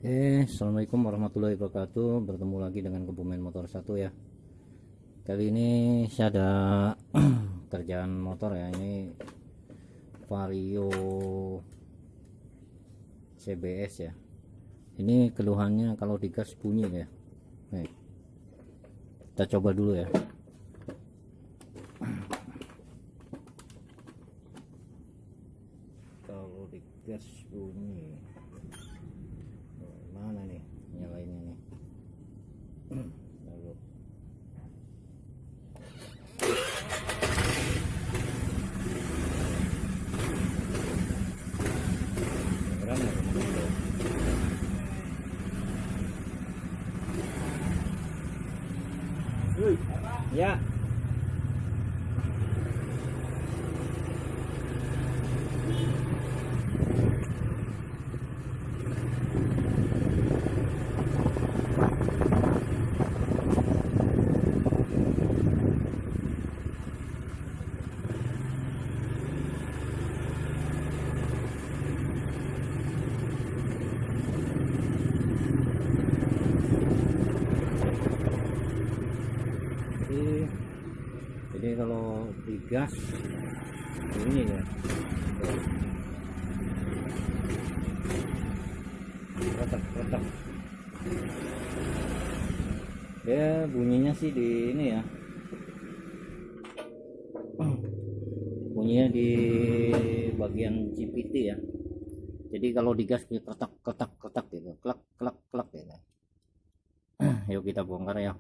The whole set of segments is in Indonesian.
Assalamualaikum warahmatullahi wabarakatuh. Bertemu lagi dengan Kebumen Motor 1 ya. Kali ini saya ada kerjaan motor ya. Ini Vario CBS ya. Ini keluhannya kalau digas bunyi ya. Nih, kita coba dulu ya. Kalau digas bunyi. Mana nih nyalainnya nih? Lalu berapa ya? Jadi kalau digas ini ya retak dia bunyinya sih di ini ya, bunyinya di bagian CVT ya. Jadi kalau digas ketak gitu, klak gitu. Yuk kita bongkar ya,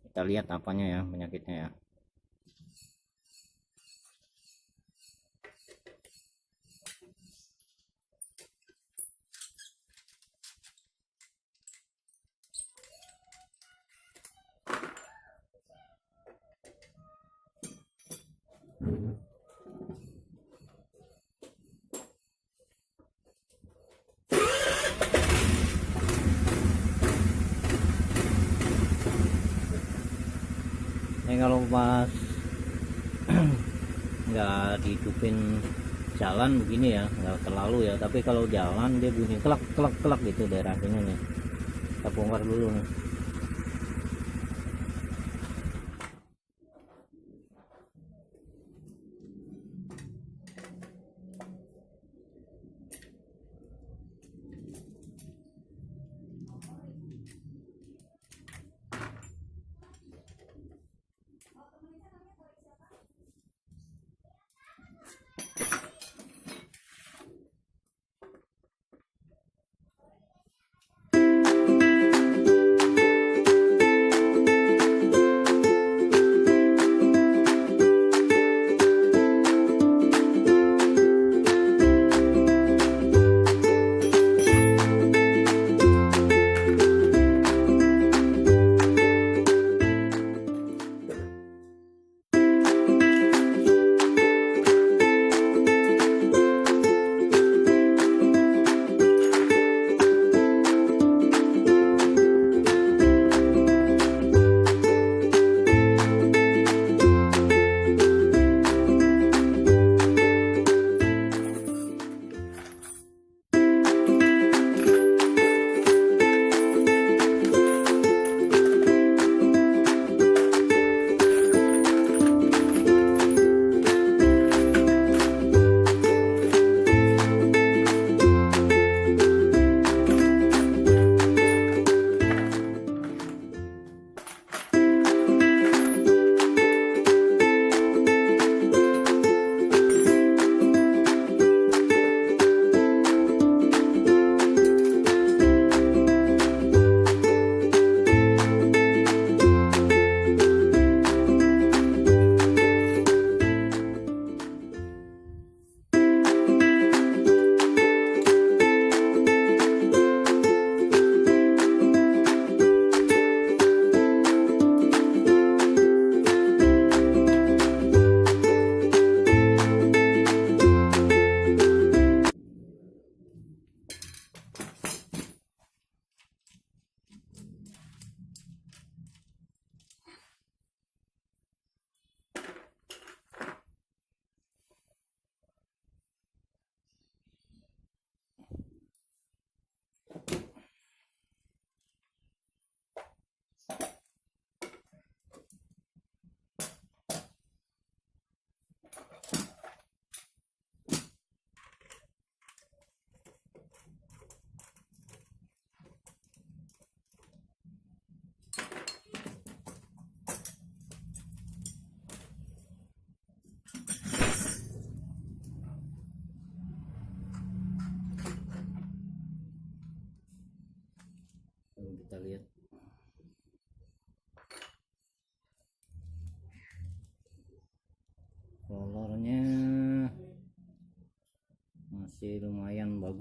kita lihat apanya ya penyakitnya ya. Ini kalau pas nggak dihidupin jalan begini ya, nggak terlalu ya, tapi kalau jalan dia bunyi kelak gitu daerah sini nih. Kita bongkar dulu nih.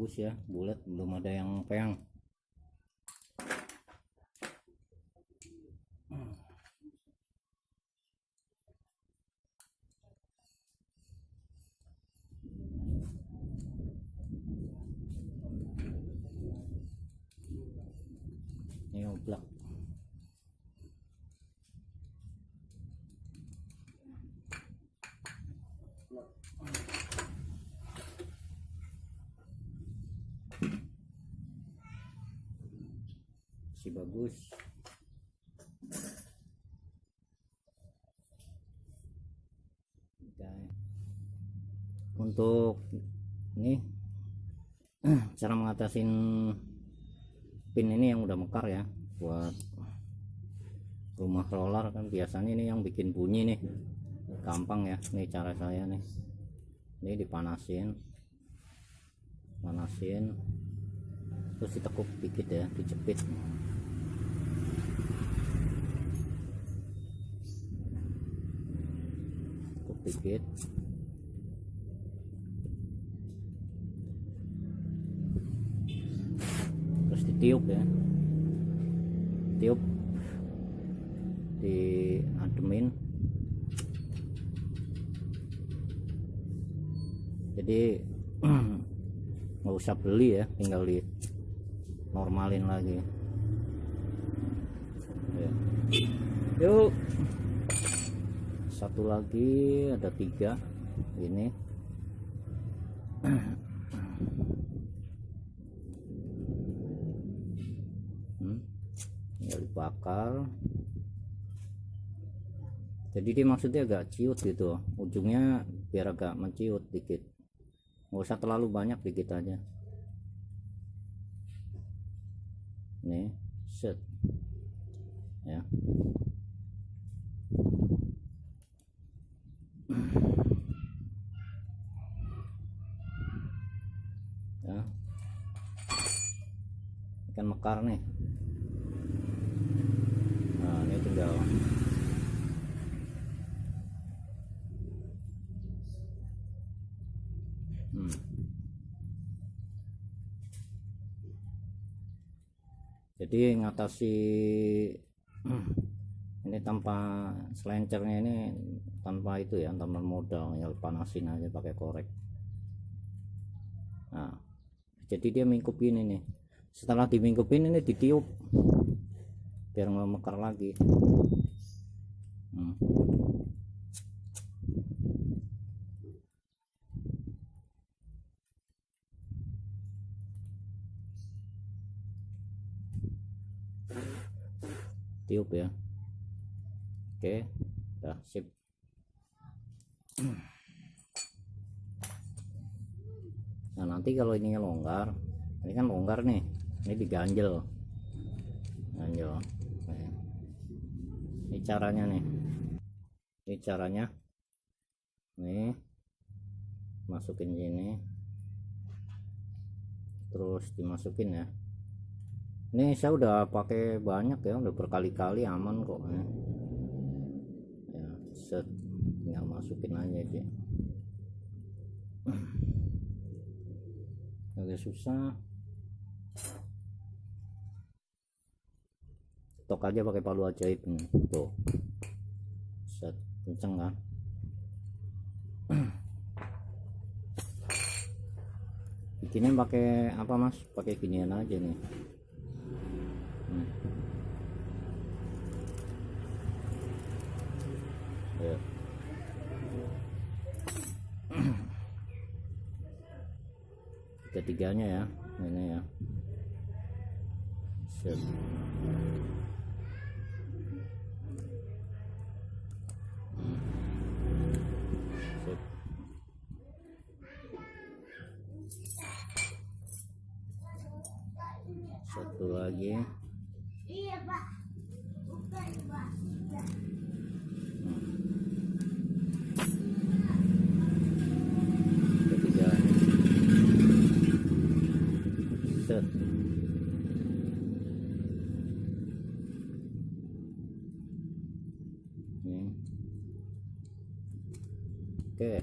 bagus ya, bulat, belum ada yang peyang. Ini oblak. Masih bagus. Untuk ini cara mengatasin pin ini yang udah mekar ya, buat rumah roller kan biasanya ini yang bikin bunyi nih, gampang ya. Ini cara saya nih, ini dipanasin, terus ditekuk dikit ya, dijepit. Tekuk dikit, terus ditiup ya, tiup, diademin. Jadi nggak usah beli ya, tinggal di normalin lagi ya. Yuk, satu lagi, ada 3 ini. Tinggal dibakar. Jadi dia maksudnya agak ciut gitu, ujungnya biar agak menciut dikit, nggak usah terlalu banyak, dikit aja. Nih, set ya. Ya, ikan mekar nih. Nah, ini tinggal jadi ngatasi ini tanpa selencernya, ini tanpa itu ya, tanpa modal, ya panasin aja pakai korek. Nah, jadi dia mingkupin ini, setelah dimingkupin ini ditiup biar nggak mekar lagi. Tiup ya. Oke, udah sip. Nah, nanti kalau ininya longgar, ini kan longgar nih, ini diganjel, ganjel. Ini caranya nih, nih masukin sini, terus dimasukin ya. Ini saya udah pakai banyak ya, udah berkali-kali, aman kok ya. Set, tinggal masukin aja sih. Agak susah. Tok aja pakai palu ajaib nih. Tuh. Set, kenceng kan? Bikinnya pakai apa Mas? Pakai ginian aja nih. Ya. Ketiganya ya, ini ya. Set. Satu lagi. Iya Pak, bukan Pak. Ketiga. Set. Oke,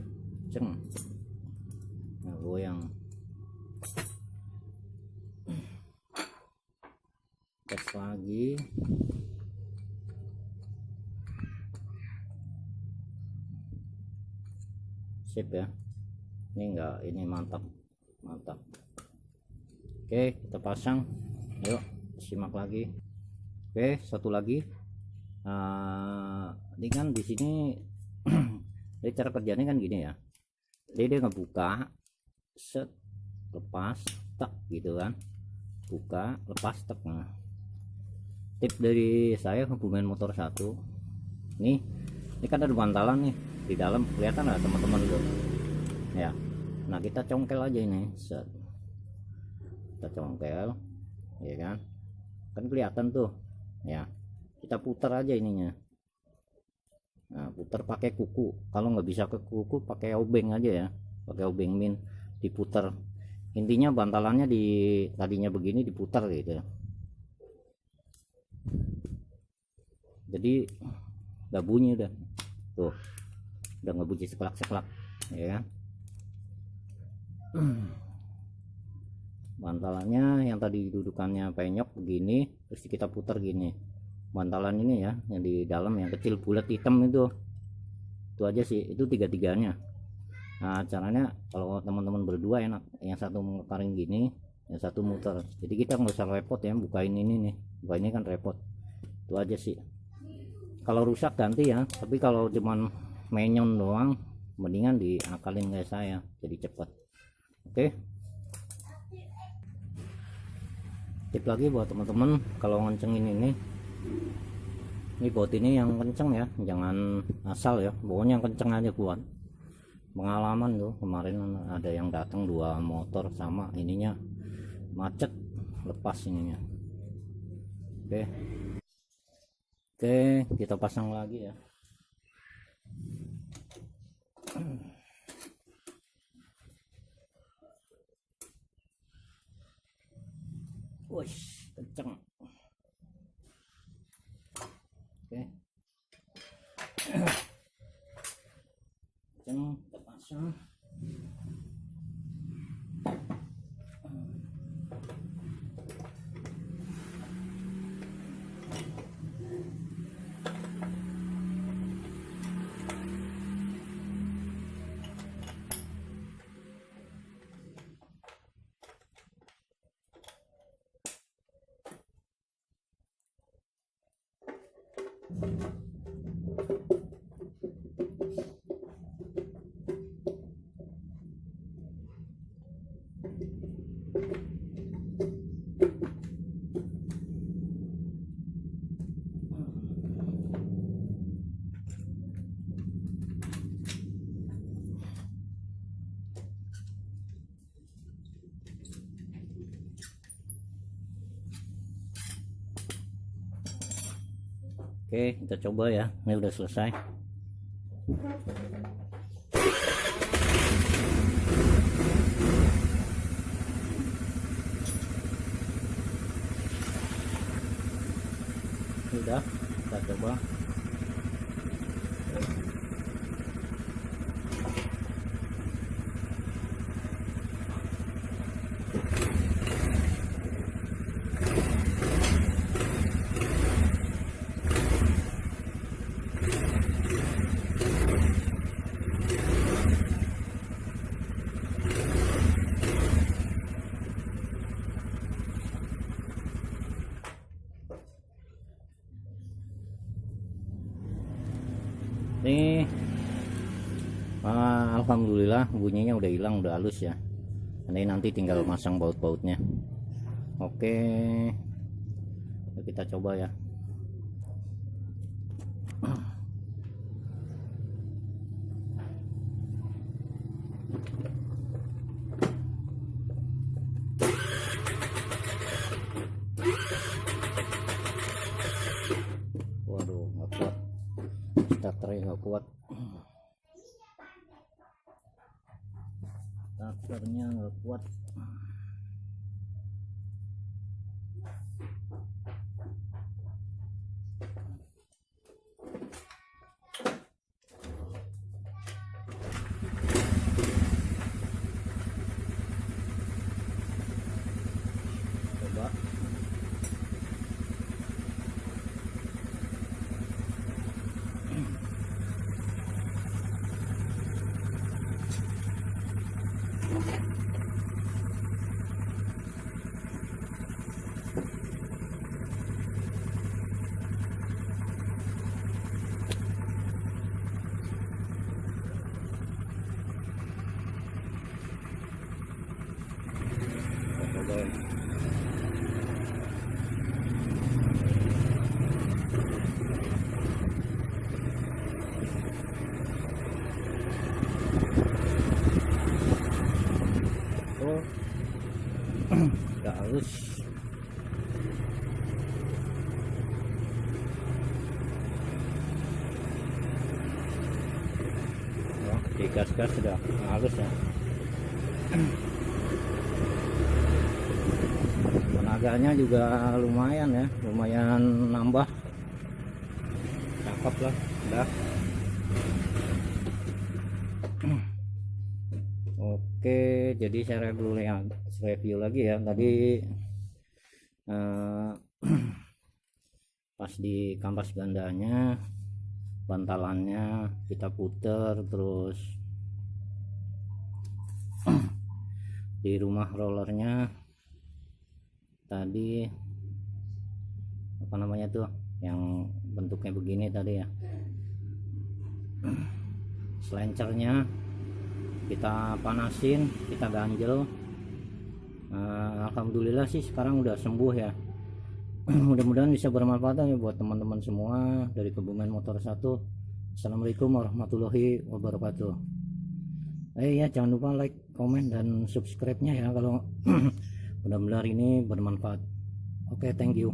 ceng. Nah, goyang. tes lagi. Sip ya, ini enggak, ini mantap. Oke, kita pasang. Yuk simak lagi. Oke, satu lagi. Ini kan di sini jadi cara kerjanya kan gini ya, jadi dia ngebuka, set, lepas, tak gitu kan, buka, lepas, tak. Nah, tip dari saya hubungan motor satu nih, ini kan ada bantalan nih di dalam, kelihatan nggak teman-teman tuh ya. Nah, kita congkel aja ini, set, kita congkel ya kan kelihatan tuh ya. Kita putar aja ininya. Nah, putar pakai kuku. Kalau nggak bisa ke kuku, pakai obeng aja ya, pakai obeng min, diputar. Intinya bantalannya di tadinya begini diputar gitu. Jadi nggak bunyi udah tuh, udah nggak bunyi sekelak ya kan. Bantalannya yang tadi dudukannya penyok begini, terus kita putar gini. Bantalan ini ya, yang di dalam yang kecil bulat hitam itu aja sih, itu tiga-tiganya. Nah, caranya kalau teman-teman berdua enak, yang satu mengekaring gini, yang satu muter, jadi kita nggak usah repot ya bukain ini nih, buka ini kan repot. Itu aja sih. Kalau rusak ganti ya, tapi kalau cuman menyon doang, mendingan diakalin kayak saya, jadi cepet. Oke, tip lagi buat teman-teman kalau ngoncengin ini baut ini yang kenceng ya, jangan asal ya, pokoknya yang kenceng aja kuat. Pengalaman tuh kemarin ada yang datang 2 motor sama ininya macet, lepas ininya. Oke, kita pasang lagi ya. Wih, kenceng. Oke, kita pasang. Oke, kita coba ya. Ini udah selesai. Udah, kita coba. Ini alhamdulillah bunyinya udah hilang, udah halus ya. Ini nanti tinggal masang baut-bautnya. Oke, kita coba ya. Waduh, nggak kuat, starternya nggak kuat, starternya nggak kuat. Coba gas sudah halus ya. Tenaganya juga lumayan ya, lumayan nambah, cakep lah udah. Oke, jadi saya review lagi ya tadi. Pas di kampas gandanya, bantalannya kita puter, terus di rumah rollernya tadi apa namanya tuh yang bentuknya begini tadi ya, selencernya kita panasin, kita ganjel. Alhamdulillah sih sekarang udah sembuh ya. Mudah-mudahan bisa bermanfaat ya buat teman-teman semua dari Kebumen Motor 1. Assalamualaikum warahmatullahi wabarakatuh. Ya jangan lupa like, komen, dan subscribe-nya ya kalau benar-benar ini bermanfaat. Oke, thank you.